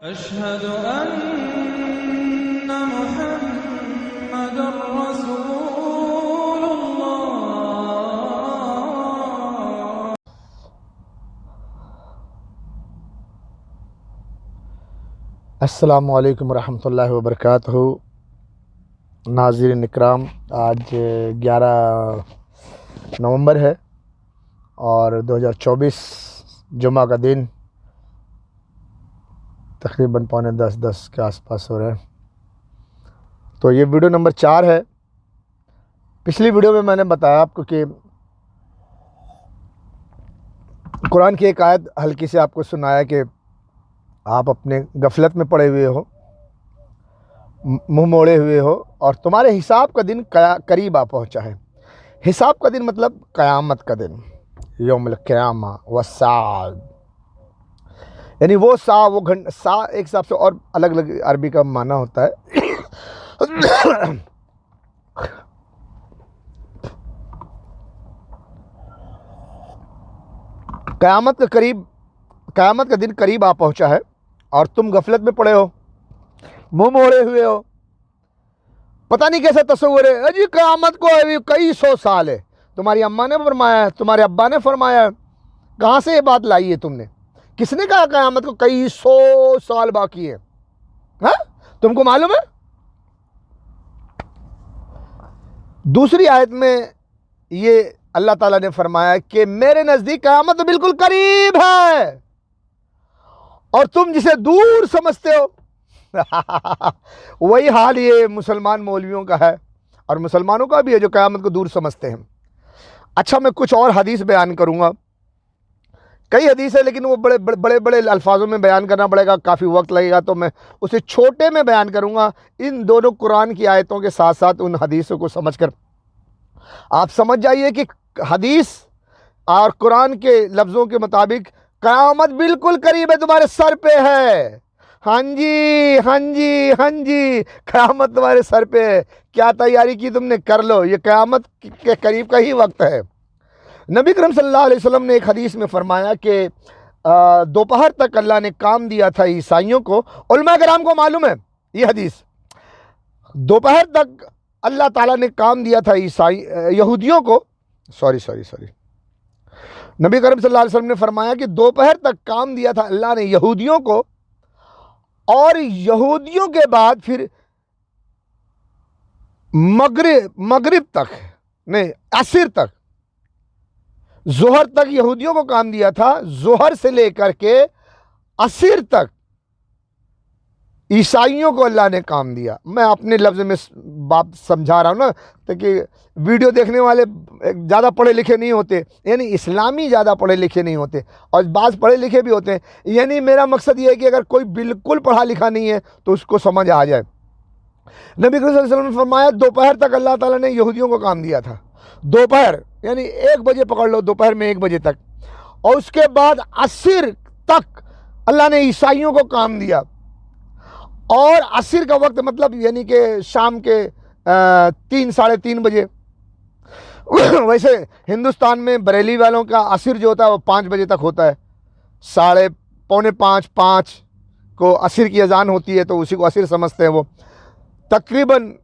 अशहदु अन्ना मुहम्मदुर रसूलुल्लाह। अस्सलामु अलैकुम रहमतुल्लाहि व बरकातहू। नाज़रीन इकराम, आज 11 नवंबर है और 2024 जुमा का दिन तकरीबन 9:45 के आसपास हो रहा है। तो ये वीडियो नंबर 4 है। पिछली वीडियो में मैंने बताया आपको कि कुरान की एक आयत हल्की से आपको सुनाया कि आप अपने गफलत में पड़े हुए हो, मुंह मोड़े हुए हो और तुम्हारे हिसाब का दिन करीब आ पहुंचा है। हिसाब का दिन मतलब क़यामत का दिन, यौमुल क़यामा व साद, यानी वो सा, वो घंटा, सा एक हिसाब से और अलग अलग अरबी का माना होता है। क़यामत का दिन करीब आ पहुंचा है और तुम गफलत में पड़े हो, मुंह मोड़े हुए हो। पता नहीं कैसा तस्वुर है, अजी क़यामत को अभी कई 100 साल है। तुम्हारी अम्मा ने फरमाया है, तुम्हारे अब्बा ने फरमाया है, कहाँ से ये बात लाई है तुमने? किसने कहा क़यामत को कई 100 साल बाकी है? हाँ, तुमको मालूम है? दूसरी आयत में ये अल्लाह ताला ने फरमाया कि मेरे नज़दीक क़यामत तो बिल्कुल करीब है और तुम जिसे दूर समझते हो। वही हाल ये मुसलमान मौलवियों का है और मुसलमानों का भी है जो क़यामत को दूर समझते हैं। अच्छा, मैं कुछ और हदीस बयान करूंगा। कई हदीस है लेकिन वो बड़े बड़े अल्फाजों में बयान करना पड़ेगा, काफ़ी वक्त लगेगा, तो मैं उसे छोटे में बयान करूंगा। इन दोनों कुरान की आयतों के साथ साथ उन हदीसों को समझकर आप समझ जाइए कि हदीस और कुरान के लफ्ज़ों के मुताबिक क़यामत बिल्कुल करीब है, तुम्हारे सर पे है। हाँ जी, हाँ जी, हाँ जी, क़यामत तुम्हारे सर पे है। क्या तैयारी की तुमने, कर लो, ये क़यामत के करीब का ही वक्त है। नबी करम सल्लल्लाहु अलैहि वसल्लम ने एक हदीस में फरमाया कि दोपहर तक अल्लाह ने काम दिया था ईसाइयों को। उलमा कराम को मालूम है ये हदीस। दोपहर तक अल्लाह ताला ने काम दिया था यहूदियों को। सॉरी, नबी करम सल्लल्लाहु अलैहि वसल्लम ने फरमाया कि दोपहर तक काम दिया था अल्लाह ने यहूदियों को और यहूदियों के बाद फिर मगरिब तक नहीं, असर तक, जोहर तक यहूदियों को काम दिया था। जोहर से लेकर के असर तक ईसाइयों को अल्लाह ने काम दिया। मैं अपने लफ्ज़ में बात समझा रहा हूँ ना, ताकि वीडियो देखने वाले ज़्यादा पढ़े लिखे नहीं होते, यानी इस्लामी ज़्यादा पढ़े लिखे नहीं होते और बाज़ पढ़े लिखे भी होते हैं। यानी मेरा मकसद ये है कि अगर कोई बिल्कुल पढ़ा लिखा नहीं है तो उसको समझ आ जाए। नबी सल्लल्लाहु अलैहि वसल्लम ने फरमाया दोपहर तक अल्लाह ताला ने यहूदियों को काम दिया था। दोपहर यानी 1 बजे पकड़ लो, दोपहर में 1 बजे तक, और उसके बाद असर तक अल्लाह ने ईसाइयों को काम दिया। और असर का वक्त मतलब यानी कि शाम के 3 साढ़े 3 बजे। वैसे हिंदुस्तान में बरेली वालों का असर जो होता है वो 5 बजे तक होता है। पौने 5 को असर की अजान होती है, तो उसी को असर समझते हैं। वो तकरीबन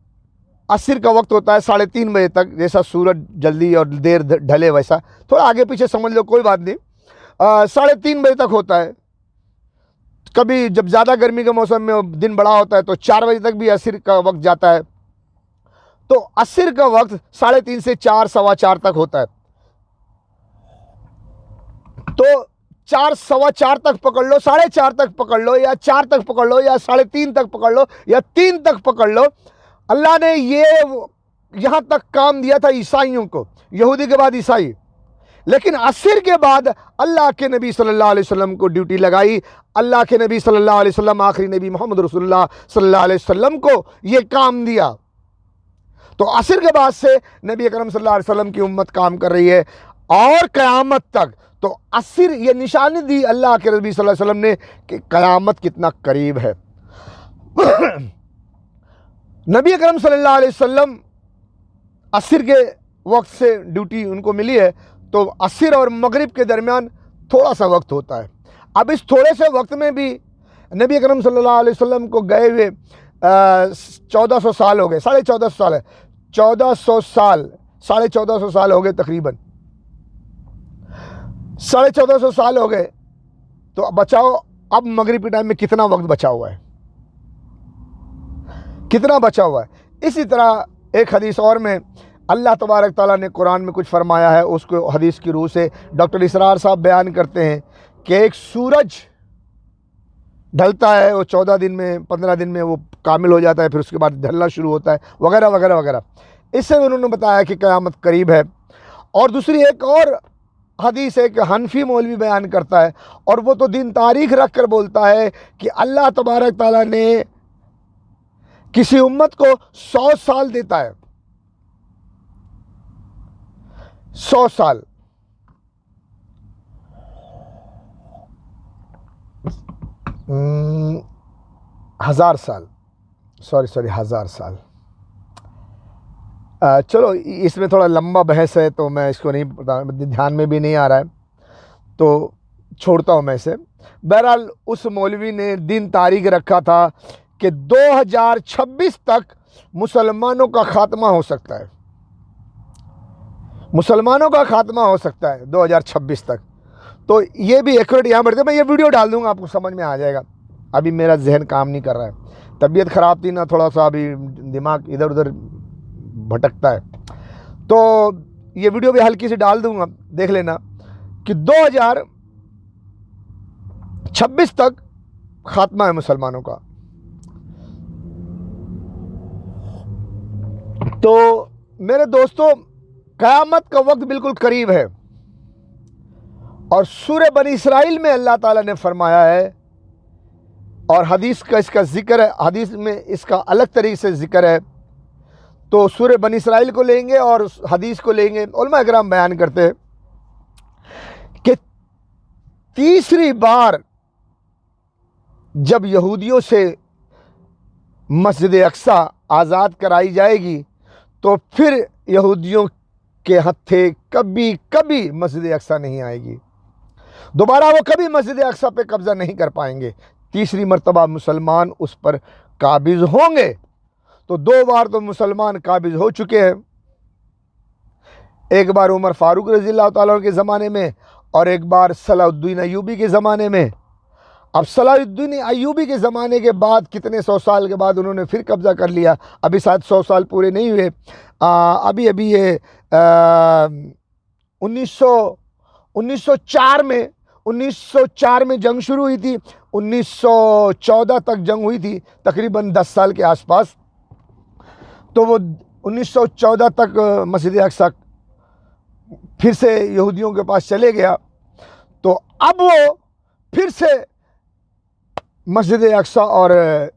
असर का वक्त होता है 3:30 बजे तक, जैसा सूरज जल्दी और देर ढले वैसा, थोड़ा आगे पीछे समझ लो, कोई बात नहीं। 3:30 बजे तक होता है। कभी जब ज़्यादा गर्मी के मौसम में दिन बड़ा होता है तो 4 बजे तक भी असर का वक्त जाता है। तो असर का वक्त 3:30 से 4, सवा 4 तक होता है। तो 4, सवा 4 तक पकड़ लो, 4:30 तक पकड़ लो, या 4 तक पकड़ लो, या 3:30 तक पकड़ लो, या 3 तक पकड़ लो। अल्लाह ने ये यहाँ तक काम दिया था ईसाइयों को, यहूदी के बाद ईसाई। लेकिन असर के बाद अल्लाह के नबी सल्लल्लाहु अलैहि वसल्लम को ड्यूटी लगाई। अल्लाह के नबी सल्लल्लाहु अलैहि वसल्लम, आखिरी नबी मोहम्मद रसूलुल्लाह सल्लल्लाहु अलैहि वसल्लम को ये काम दिया। तो असर के बाद से नबी अकरम सल्लल्लाहु अलैहि वसल्लम की उम्मत काम कर रही है और क़यामत तक। तो असर ये निशानी दी अल्लाह के नबी सल्लल्लाहु अलैहि वसल्लम ने कि क़यामत कितना करीब है। नबी अकरम सल्लल्लाहु अलैहि वसल्लम असर के वक्त से ड्यूटी उनको मिली है, तो असर और मगरिब के दरमियान थोड़ा सा वक्त होता है। अब इस थोड़े से वक्त में भी नबी अकरम सल्लल्लाहु अलैहि वसल्लम को गए हुए 1400 साल हो गए, 1450 साल है, 1400 साल, 1450 साल हो गए तकरीबन, 1450 साल हो गए। तो बचाओ अब मगरिब के टाइम में कितना वक्त बचा हुआ है, कितना बचा हुआ है। इसी तरह एक हदीस और में अल्लाह तबारक ताला ने कुरान में कुछ फरमाया है, उसको हदीस की रूह से डॉक्टर इसरार साहब बयान करते हैं कि एक सूरज ढलता है, वो 14 दिन में 15 दिन में वो कामिल हो जाता है, फिर उसके बाद ढलना शुरू होता है, वगैरह वगैरह वगैरह। इससे उन्होंने बताया कि क़यामत करीब है। और दूसरी एक और हदीस है कि हनफी मौलवी बयान करता है, और वो तो दिन तारीख रख कर बोलता है कि अल्लाह तबारक ताला ने किसी उम्मत को 100 साल देता है, 100 साल। हजार साल, सॉरी 1000 साल। चलो इसमें थोड़ा लंबा बहस है तो मैं इसको नहीं ध्यान में भी नहीं आ रहा है तो छोड़ता हूँ मैं इसे। बहरहाल उस मौलवी ने दिन तारीख रखा था कि 2026 तक मुसलमानों का खात्मा हो सकता है, मुसलमानों का खात्मा हो सकता है 2026 तक। तो ये भी एक्यूरेट यहाँ बढ़ते, मैं ये वीडियो डाल दूँगा, आपको समझ में आ जाएगा। अभी मेरा जहन काम नहीं कर रहा है, तबीयत ख़राब थी ना, थोड़ा सा अभी दिमाग इधर उधर भटकता है, तो ये वीडियो भी हल्की सी डाल दूँगा, देख लेना कि 2026 तक खात्मा है मुसलमानों का। तो मेरे दोस्तों, क़यामत का वक्त बिल्कुल करीब है, और सूरह बनी इसराइल में अल्लाह ताला ने फरमाया है, और हदीस का इसका ज़िक्र है, हदीस में इसका अलग तरीके से ज़िक्र है। तो सूरह बनी इसराइल को लेंगे और हदीस को लेंगे। उलमा इकराम बयान करते हैं कि तीसरी बार जब यहूदियों से मस्जिद अक्सा आज़ाद कराई जाएगी तो फिर यहूदियों के हत्थे कभी कभी मस्जिद अक्सा नहीं आएगी, दोबारा वो कभी मस्जिद अक्सा पे कब्ज़ा नहीं कर पाएंगे। तीसरी मर्तबा मुसलमान उस पर काबिज़ होंगे। तो 2 बार तो मुसलमान काबिज़ हो चुके हैं, एक बार उमर फ़ारूक रज़ियल्लाहु ताला के ज़माने में और एक बार सलाहुद्दीन अय्यूबी के ज़माने में। अब सलाहुद्दीन अय्यूबी के ज़माने के बाद कितने 100 साल के बाद उन्होंने फिर कब्ज़ा कर लिया, अभी शायद 100 साल पूरे नहीं हुए। अभी ये 1904 में जंग शुरू हुई थी, 1914 तक जंग हुई थी, तकरीबन 10 साल के आसपास। तो वो 1914 तक मस्जिद अक्सा फिर से यहूदियों के पास चले गया। तो अब वो फिर से मस्जिद अक्सा और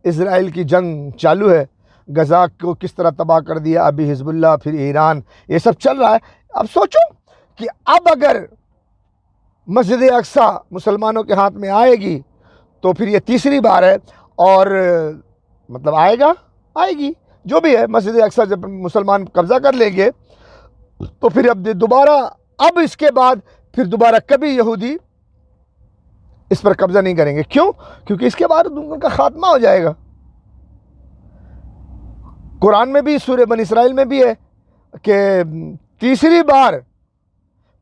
इज़राइल की जंग चालू है। गज़ा को किस तरह तबाह कर दिया, अभी हिज़्बुल्लाह, फिर ईरान, ये सब चल रहा है। अब सोचो कि अब अगर मस्जिद अक्सा मुसलमानों के हाथ में आएगी तो फिर ये तीसरी बार है, और मतलब आएगी जो भी है, मस्जिद अक्सा जब मुसलमान कब्ज़ा कर लेंगे तो फिर अब दोबारा, अब इसके बाद फिर दोबारा कभी यहूदी इस पर कब्ज़ा नहीं करेंगे। क्यों? क्योंकि इसके बाद उनका खात्मा हो जाएगा। कुरान में भी, सूरह बनी इसराइल में भी है कि तीसरी बार,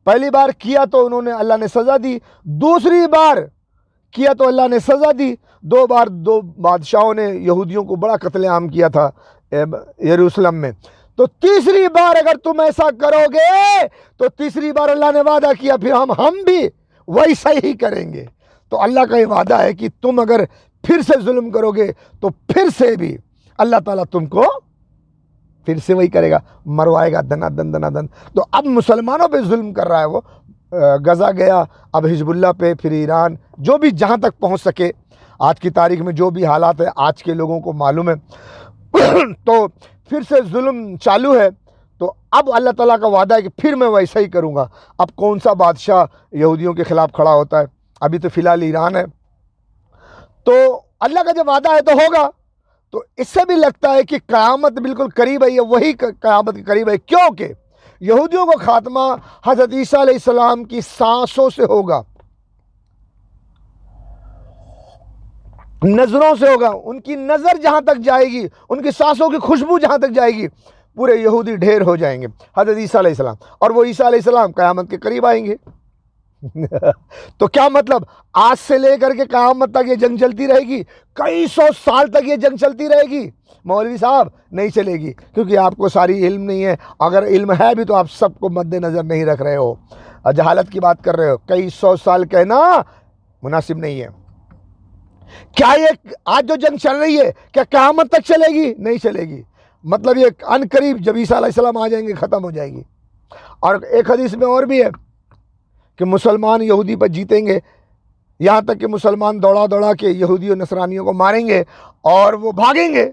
पहली बार किया तो उन्होंने, अल्लाह ने सज़ा दी, दूसरी बार किया तो अल्लाह ने सज़ा दी। 2 बार 2 बादशाहों ने यहूदियों को बड़ा कत्लेआम किया था यरूशलेम में। तो तीसरी बार अगर तुम ऐसा करोगे तो तीसरी बार अल्लाह ने वादा किया फिर हम भी वैसा ही करेंगे। तो अल्लाह का ये वादा है कि तुम अगर फिर से जुल्म करोगे तो फिर से भी अल्लाह ताला तुमको फिर से वही करेगा, मरवाएगा दनादन दनादन। तो अब मुसलमानों पे जुल्म कर रहा है वो, गज़ा गया, अब हिज़्बुल्लाह पे, फिर ईरान, जो भी जहाँ तक पहुँच सके। आज की तारीख में जो भी हालात है आज के लोगों को मालूम है। तो फिर से जुल्म चालू है। तो अब अल्लाह ताला का वादा है कि फिर मैं वैसा ही करूँगा। अब कौन सा बादशाह यहूदियों के ख़िलाफ़ खड़ा होता है, अभी तो फ़िलहाल ईरान है। तो अल्लाह का जब वादा है तो होगा। तो इससे भी लगता है कि क़यामत बिल्कुल करीब है, ये वही क़यामत के करीब है, क्योंकि यहूदियों का खात्मा हज़रत ईसा अलैहिस्सलाम की सांसों से होगा। नज़रों से होगा, उनकी नज़र जहाँ तक जाएगी, उनकी सांसों की खुशबू जहाँ तक जाएगी, पूरे यहूदी ढेर हो जाएंगे। हज़रत ईसा अलैहिस्सलाम, और वो ईसा अलैहिस्सलाम क़यामत के करीब आएंगे। तो क्या मतलब, आज से लेकर के क़यामत तक ये जंग चलती रहेगी, कई सौ साल तक ये जंग चलती रहेगी? मौलवी साहब नहीं चलेगी, क्योंकि आपको सारी इल्म नहीं है। अगर इल्म है भी तो आप सबको मद्देनज़र नहीं रख रहे हो, जहालत की बात कर रहे हो। कई सौ साल कहना मुनासिब नहीं है। क्या ये आज जो जंग चल रही है क्या क़यामत तक चलेगी? नहीं चलेगी। मतलब ये अनकरीब जब ईसा अलैहिस्सलाम आ जाएंगे ख़त्म हो जाएगी। और एक हदीस में और भी है कि मुसलमान यहूदी पर जीतेंगे, यहाँ तक कि मुसलमान दौड़ा दौड़ा के यहूदी और नसरानियों को मारेंगे और वो भागेंगे।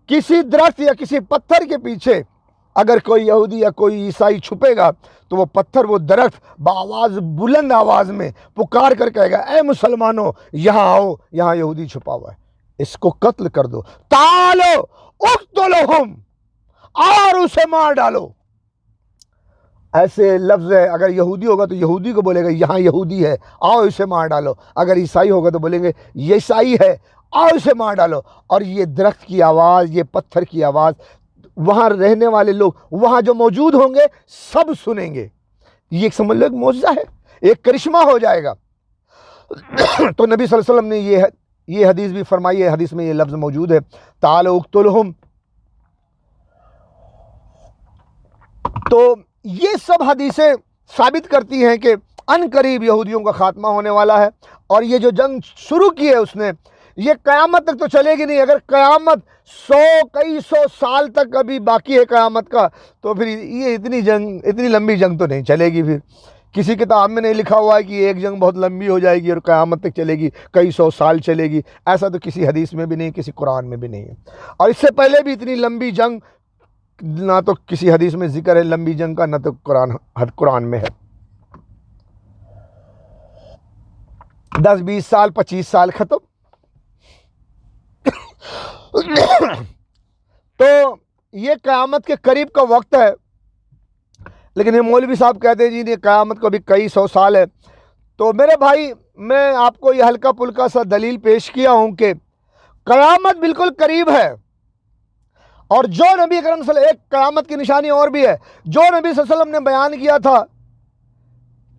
किसी दरख्त या किसी पत्थर के पीछे अगर कोई यहूदी या कोई ईसाई छुपेगा तो वो पत्थर, वो दरख्त बाआवाज़, बुलंद आवाज़ में पुकार कर कहेगा, ए मुसलमानों यहाँ आओ, यहाँ यहूदी छुपा हुआ है, इसको कत्ल कर दो, तालो उक्तुलहुम, और उसे मार डालो। ऐसे लफ्ज़ है। अगर यहूदी होगा तो यहूदी को बोलेगा यहाँ यहूदी है, आओ इसे मार डालो। अगर ईसाई होगा तो बोलेंगे ये ईसाई है, आओ इसे मार डालो। और ये दरख्त की आवाज़, ये पत्थर की आवाज़, वहाँ रहने वाले लोग, वहाँ जो मौजूद होंगे सब सुनेंगे। ये एक समझ लो एक मौजज़ा है, एक करिश्मा हो जाएगा। तो नबी सल्लल्लाहु अलैहि वसल्लम ने ये हदीस भी फरमाई है। हदीस में ये लफ्ज़ मौजूद है, तालो उक्तुलहुम। तो ये सब हदीसें साबित करती हैं कि अनकरीब यहूदियों का खात्मा होने वाला है। और ये जो जंग शुरू की है उसने, ये क़यामत तक तो चलेगी नहीं। अगर क़यामत कई सौ साल तक अभी बाकी है क़यामत का, तो फिर ये इतनी लंबी जंग तो नहीं चलेगी। फिर किसी किताब में नहीं लिखा हुआ है कि एक जंग बहुत लंबी हो जाएगी और क़यामत तक चलेगी, कई सौ साल चलेगी। ऐसा तो किसी हदीस में भी नहीं, किसी कुरान में भी नहीं है। और इससे पहले भी इतनी लंबी जंग ना तो किसी हदीस में जिक्र है लंबी जंग का, ना तो कुरान में है। 10, 20 साल, 25 साल खत्म। तो ये क़यामत के करीब का वक्त है। लेकिन ये मौलवी साहब कहते हैं जी ये क़यामत को भी कई सौ साल है। तो मेरे भाई, मैं आपको ये हल्का पुल्का सा दलील पेश किया हूँ कि क़यामत बिल्कुल करीब है। और जो नबी अकरम सल्लल्लाहु अलैहि वसल्लम, एक क़यामत की निशानी और भी है, जो नबी सल्लल्लाहु अलैहि वसल्लम ने बयान किया था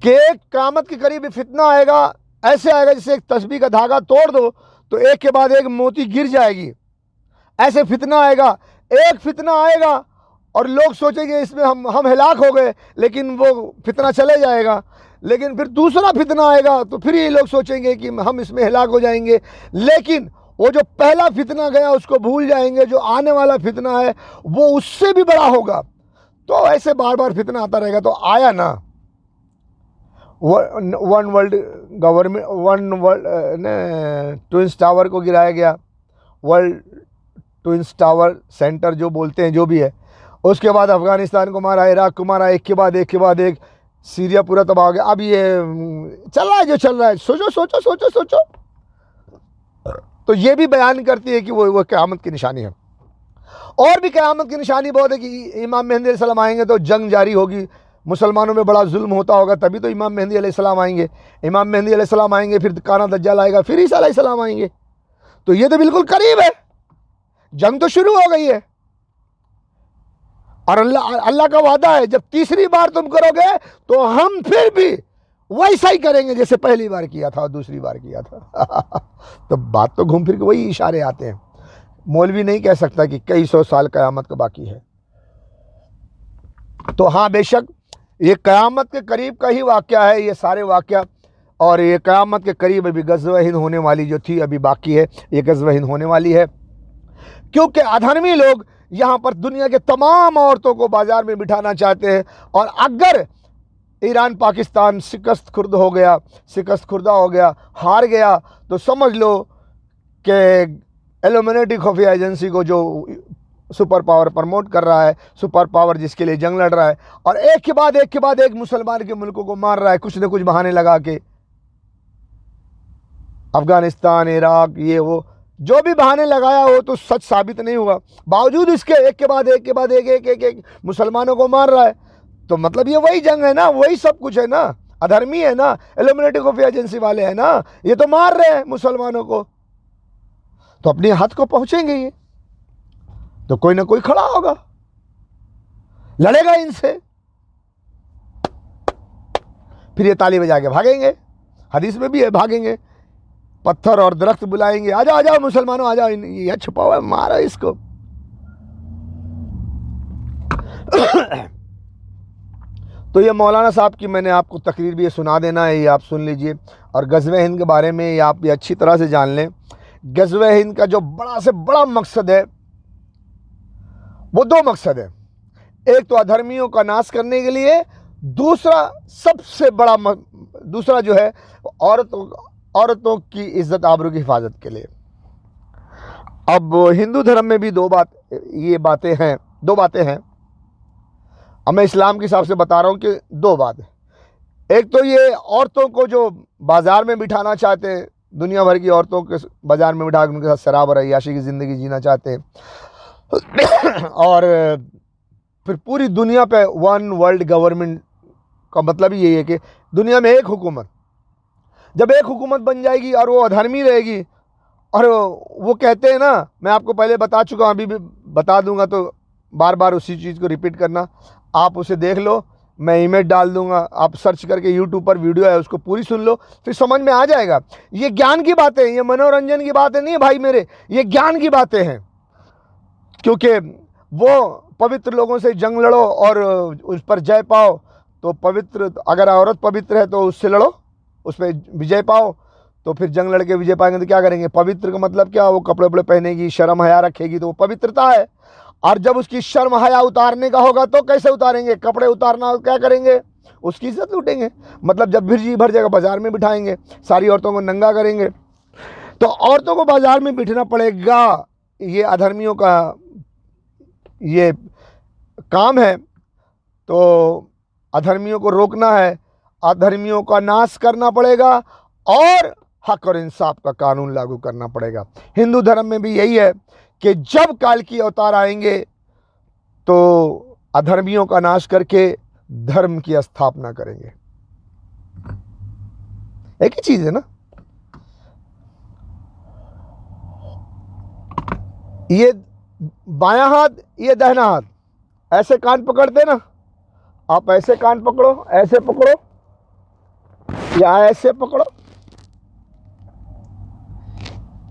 कि एक क़यामत के करीब फितना आएगा, ऐसे आएगा जैसे एक तस्बीह का धागा तोड़ दो तो एक के बाद एक मोती गिर जाएगी। ऐसे फितना आएगा, एक फितना आएगा और लोग सोचेंगे इसमें हम हिलाक हो गए, लेकिन वो फितना चले जाएगा। लेकिन फिर दूसरा फितना आएगा तो फिर ये लोग सोचेंगे कि हम इसमें हिलाक हो जाएंगे, लेकिन वो जो पहला फितना गया उसको भूल जाएंगे। जो आने वाला फितना है वो उससे भी बड़ा होगा। तो ऐसे बार बार फितना आता रहेगा। तो आया ना one world government, one world twins tower को गिराया गया, वर्ल्ड ट्विंस टावर सेंटर जो बोलते हैं, जो भी है। उसके बाद अफ़गानिस्तान को मारा, इराक़ को मारा, एक के बाद एक। सीरिया पूरा तबाह हो गया। अब ये चल रहा है जो चल रहा है। सोचो सोचो सोचो सोचो। तो ये भी बयान करती है कि वो क़यामत की निशानी है। और भी क़यामत की निशानी बहुत है कि इमाम मेहदी अलैहिस्सलाम आएंगे तो जंग जारी होगी, मुसलमानों में बड़ा जुल्म होता होगा, तभी तो इमाम मेहदी अलैहिस्सलाम आएंगे। इमाम मेहदी अलैहिस्सलाम आएंगे, फिर काना दज्जाल आएगा, फिर ईसा अलैहिस्सलाम आएंगे। तो ये तो बिल्कुल करीब है, जंग तो शुरू हो गई है। और अल्लाह का वादा है जब तीसरी बार तुम करोगे तो हम फिर भी वैसा ही करेंगे जैसे पहली बार किया था और दूसरी बार किया था। तो बात तो घूम फिर के वही इशारे आते हैं। मौलवी नहीं कह सकता कि कई सौ साल क़यामत का बाकी है। तो हाँ, बेशक ये क़यामत के करीब का ही वाक़या है ये सारे वाक़या। और ये क़यामत के करीब अभी ग़ज़वा हिंद होने वाली जो थी अभी बाकी है, ये ग़ज़वा हिंद होने वाली है। क्योंकि अधर्मी लोग यहाँ पर दुनिया के तमाम औरतों को बाज़ार में बिठाना चाहते हैं। और अगर ईरान पाकिस्तान शिकस्त खुर्दा हो गया, हार गया, तो समझ लो कि इल्यूमिनेटी खुफिया एजेंसी को जो सुपर पावर प्रमोट कर रहा है, सुपर पावर जिसके लिए जंग लड़ रहा है, और एक के बाद एक मुसलमान के मुल्कों को मार रहा है कुछ न कुछ बहाने लगा के। अफ़गानिस्तान, इराक़, ये वो जो भी बहाने लगाया हो तो सच साबित नहीं हुआ। बावजूद इसके एक के बाद एक मुसलमानों को मार रहा है। तो मतलब ये वही जंग है ना, वही सब कुछ है ना। अधर्मी है ना, इल्यूमिनेटी खुफिया एजेंसी वाले हैं ना, ये तो मार रहे हैं मुसलमानों को, तो अपने हाथ को पहुंचेंगे ये, तो कोई ना कोई खड़ा होगा, लड़ेगा इनसे, फिर ये ताली बजा के भागेंगे। हदीस में भी है, भागेंगे, पत्थर और दरख्त बुलाएंगे, आ जाओ आ जाओ मुसलमानों आ जाओ, ये छुपा हुआ है, मारा इसको। तो ये मौलाना साहब की मैंने आपको तकरीर भी ये सुना देना है, ये आप सुन लीजिए। और गज़वे हिंद के बारे में ये आप ये अच्छी तरह से जान लें। गज़वे हिंद का जो बड़ा से बड़ा मकसद है वो दो मकसद है, एक तो अधर्मियों का नाश करने के लिए, दूसरा सबसे बड़ा दूसरा जो है औरतों की इज्जत आबरू की हिफाजत के लिए। अब हिंदू धर्म में भी दो बातें हैं। अब मैं इस्लाम के हिसाब से बता रहा हूँ कि दो बात है। एक तो ये औरतों को जो बाज़ार में बिठाना चाहते हैं, दुनिया भर की औरतों के बाज़ार में बिठा के उनके साथ शराब और अय्याशी की ज़िंदगी जीना चाहते हैं, और फिर पूरी दुनिया पे वन वर्ल्ड गवर्नमेंट का मतलब ही यही है कि दुनिया में एक हुकूमत, जब एक हुकूमत बन जाएगी और वो अधर्मी रहेगी, और वो कहते हैं ना, मैं आपको पहले बता चुका हूँ, अभी भी बता दूंगा, तो बार बार उसी चीज़ को रिपीट करना, आप उसे देख लो, मैं इमेज डाल दूंगा, आप सर्च करके यूट्यूब पर वीडियो है उसको पूरी सुन लो, फिर समझ में आ जाएगा। ये ज्ञान की बातें हैं, ये मनोरंजन की बातें नहीं है भाई मेरे, ये ज्ञान की बातें हैं। क्योंकि वो पवित्र लोगों से जंग लड़ो और उस पर जय पाओ, तो पवित्र, अगर औरत पवित्र है तो उससे लड़ो, उस पर विजय पाओ, तो फिर जंग लड़के विजय पाएंगे तो क्या करेंगे? पवित्र का मतलब क्या? वो कपड़े वपड़े पहनेगी, शर्म हया रखेगी, तो वो पवित्रता है। और जब उसकी शर्म हया उतारने का होगा तो कैसे उतारेंगे? कपड़े उतारना क्या करेंगे? उसकी इज्जत लूटेंगे। मतलब जब भी जी भर जाएगा बाजार में बिठाएंगे, सारी औरतों को नंगा करेंगे। तो औरतों को बाजार में बिठना पड़ेगा, ये अधर्मियों का ये काम है। तो अधर्मियों को रोकना है, अधर्मियों का नाश करना पड़ेगा और हक और इंसाफ का कानून लागू करना पड़ेगा। हिंदू धर्म में भी यही है कि जब काल की अवतार आएंगे तो अधर्मियों का नाश करके धर्म की स्थापना करेंगे। एक ही चीज है ना, ये बायां हाथ, ये दाहिना हाथ, ऐसे कान पकड़ते ना, आप ऐसे कान पकड़ो, ऐसे पकड़ो या ऐसे पकड़ो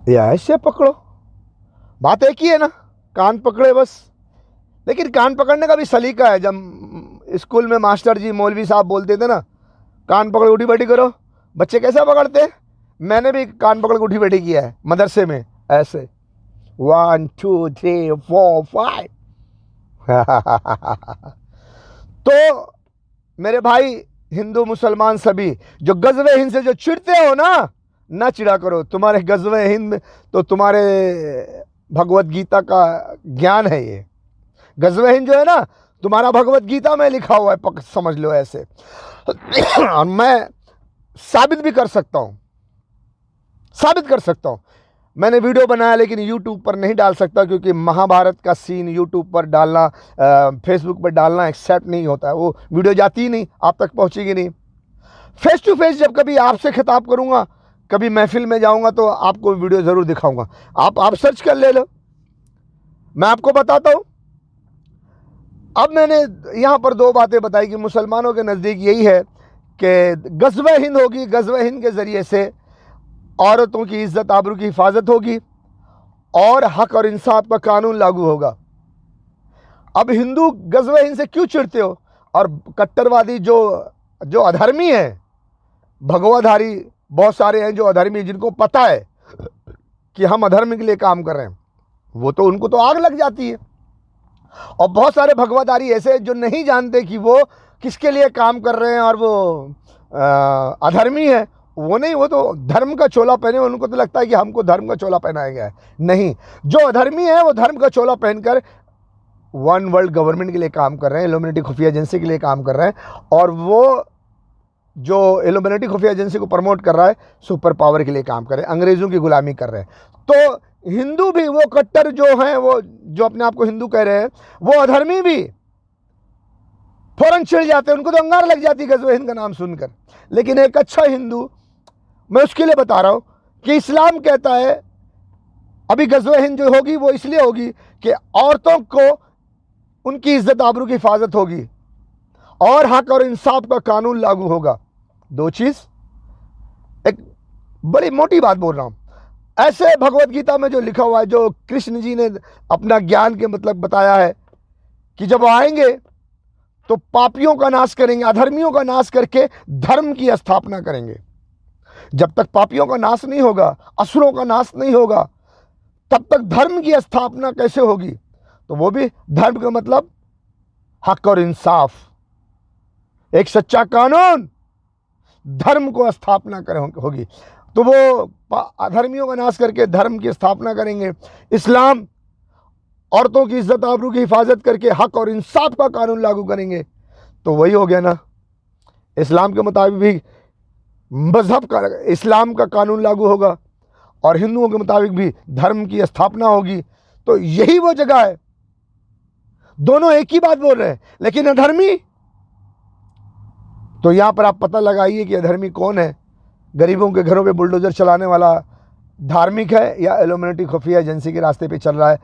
या ऐसे पकड़ो, बात एक ही है ना, कान पकड़े बस। लेकिन कान पकड़ने का भी सलीका है। जब स्कूल में मास्टर जी मौलवी साहब बोलते थे ना, कान पकड़ उठी बैठी करो, बच्चे कैसा पकड़ते हैं? मैंने भी कान पकड़ उठी बैठी किया है मदरसे में, ऐसे 1 2 3 4 5। तो मेरे भाई हिंदू मुसलमान सभी जो गज़वे हिंद से जो चिढ़ते हो ना चिढ़ा करो। तुम्हारे गज़वे हिंद में तो तुम्हारे भगवत गीता का ज्ञान है। ये गज़वे हिंद जो है ना, तुम्हारा भगवत गीता में लिखा हुआ है, समझ लो ऐसे। और मैं साबित भी कर सकता हूँ, मैंने वीडियो बनाया लेकिन यूट्यूब पर नहीं डाल सकता, क्योंकि महाभारत का सीन यूट्यूब पर डालना, फेसबुक पर डालना एक्सेप्ट नहीं होता है। वो वीडियो जाती ही नहीं, आप तक पहुंचेगी नहीं। फेस टू फेस जब कभी आपसे खिताब करूंगा, कभी महफिल में जाऊंगा, तो आपको वीडियो ज़रूर दिखाऊंगा। आप सर्च कर ले लो, मैं आपको बताता हूँ। अब मैंने यहाँ पर दो बातें बताई कि मुसलमानों के नज़दीक यही है कि गज़वे हिंद होगी, गज़वे हिंद के ज़रिए से औरतों की इज्जत आबरू की हिफाजत होगी और हक और इंसाफ का कानून लागू होगा। अब हिंदू गज़वे हिंद से क्यों चिढ़ते हो? और कट्टरवादी जो अधर्मी हैं, भगवाधारी बहुत सारे हैं जो अधर्मी, जिनको पता है कि हम अधर्म के लिए काम कर रहे हैं, वो तो उनको तो आग लग जाती है। और बहुत सारे भगवाधारी ऐसे जो नहीं जानते कि वो किसके लिए काम कर रहे हैं और वो अधर्मी है। वो तो धर्म का चोला पहने, उनको तो लगता है कि हमको धर्म का चोला पहनाया गया है। नहीं, जो अधर्मी है वो धर्म का चोला पहनकर वन वर्ल्ड गवर्नमेंट के लिए काम कर रहे हैं, इल्यूमिनेटी खुफिया एजेंसी के लिए काम कर रहे हैं। और वो जो इल्यूमिनेटी खुफिया एजेंसी को प्रमोट कर रहा है, सुपर पावर के लिए काम कर रहे हैं, अंग्रेज़ों की गुलामी कर रहे हैं। तो हिंदू भी, वो कट्टर जो हैं, वो जो अपने आप को हिंदू कह रहे हैं, वो अधर्मी भी फौरन चिढ़ जाते हैं, उनको तो अंगार लग जाती है गज़वे हिंद का नाम सुनकर। लेकिन एक अच्छा हिंदू, मैं उसके लिए बता रहा हूँ कि इस्लाम कहता है अभी गज़वे हिंद जो होगी वो इसलिए होगी कि औरतों को उनकी इज्जत आबरू की हिफाजत होगी और हक और इंसाफ का कानून लागू होगा। दो चीज़, एक बड़ी मोटी बात बोल रहा हूँ, ऐसे भगवत गीता में जो लिखा हुआ है, जो कृष्ण जी ने अपना ज्ञान के मतलब बताया है कि जब वो आएंगे तो पापियों का नाश करेंगे, अधर्मियों का नाश करके धर्म की स्थापना करेंगे। जब तक पापियों का नाश नहीं होगा, असुरों का नाश नहीं होगा, तब तक धर्म की स्थापना कैसे होगी? तो वो भी धर्म का मतलब हक और इंसाफ, एक सच्चा कानून, धर्म को स्थापना होगी। तो वो अधर्मियों का नाश करके धर्म की स्थापना करेंगे। इस्लाम औरतों की इज्जत आबरू की हिफाजत करके हक और इंसाफ का कानून लागू करेंगे। तो वही हो गया ना, इस्लाम के मुताबिक भी मजहब का, इस्लाम का कानून लागू होगा और हिंदुओं के मुताबिक भी धर्म की स्थापना होगी। तो यही वो जगह है, दोनों एक ही बात बोल रहे हैं। लेकिन अधर्मी, तो यहां पर आप पता लगाइए कि अधर्मी कौन है। गरीबों के घरों पे बुलडोजर चलाने वाला धार्मिक है या इल्यूमिनेटी खुफिया एजेंसी के रास्ते पे चल रहा है,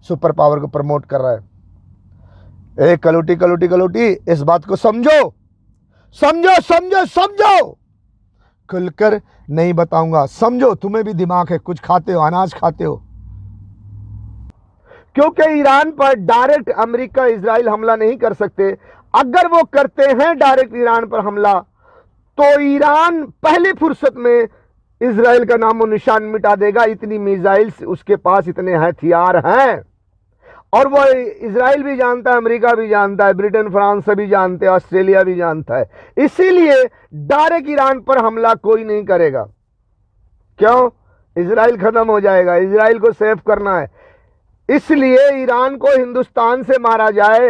सुपर पावर को प्रमोट कर रहा है। एक कलोटी कलोटी कलोटी, इस बात को समझो समझो समझो समझो, खुलकर नहीं बताऊंगा, समझो। तुम्हें भी दिमाग है, कुछ खाते हो, अनाज खाते हो। क्योंकि ईरान पर डायरेक्ट अमेरिका इजराइल हमला नहीं कर सकते। अगर वो करते हैं डायरेक्ट ईरान पर हमला, तो ईरान पहली फुर्सत में इजराइल का नामो निशान मिटा देगा। इतनी मिसाइल्स उसके पास, इतने हथियार हैं। और वो इजराइल भी जानता है, अमेरिका भी जानता है, ब्रिटेन फ्रांस सभी जानते हैं, ऑस्ट्रेलिया भी जानता है। इसीलिए डायरेक्ट ईरान पर हमला कोई नहीं करेगा। क्यों? इजराइल खत्म हो जाएगा, इजराइल को सेफ करना है। इसलिए ईरान को हिंदुस्तान से मारा जाए,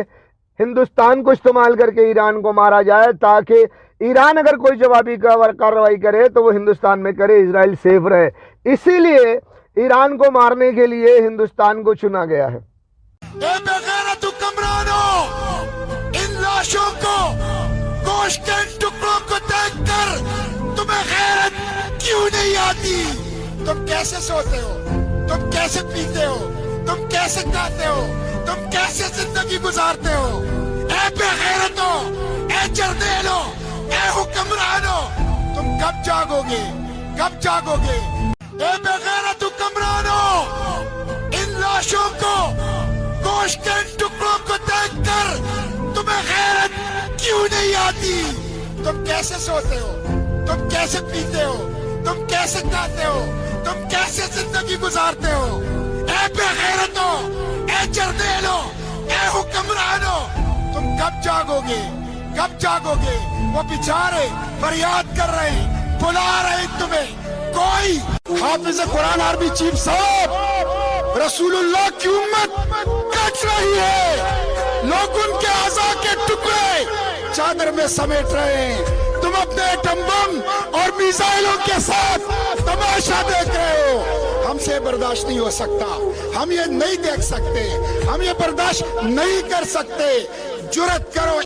हिंदुस्तान को इस्तेमाल करके ईरान को मारा जाए, ताकि ईरान अगर कोई जवाबी कार्रवाई करे तो वो हिंदुस्तान में करे, इजराइल सेफ रहे। इसीलिए ईरान को मारने के लिए हिंदुस्तान को चुना गया है। इन लाशों को, गोश्त के टुकड़ों को देखकर तुम्हें गैरत क्यों नहीं आती? तुम कैसे सोते हो? तुम कैसे पीते हो? तुम कैसे खाते हो? तुम कैसे जिंदगी गुजारते हो? ए बेगैरतो, ए जर्देलो, ए हुक्मरानो, तुम कब जागोगे? कब जागोगे? ए बेगैरत हुक्मरानो, इन लाशों को, गोश्त के टुकड़ों को देखकर तुम्हें गैरत क्यों नहीं आती? तुम कैसे सोते हो? तुम कैसे पीते हो? तुम कैसे खाते हो? तुम कैसे जिंदगी गुजारते हो? ए बेगैरतो, ए जर्देलो, ए हुक्मरानो, तुम कब जागोगे? कब जागोगे? वो बेचारे फरियाद कर रहे हैं, बुला रहे हैं तुम्हें। कोई हाफिज कुरान आर्मी चीफ साहब रसूलुल्लाह की उम्मत कट रही है, लोग उनके आज़ा के टुकड़े चादर में समेट रहे हैं। तुम अपने एटम बम और मिसाइलों के साथ तमाशा देख रहे हो। हमसे बर्दाश्त नहीं हो सकता, हम ये नहीं देख सकते, हम ये बर्दाश्त नहीं कर सकते। जुर्रत करो,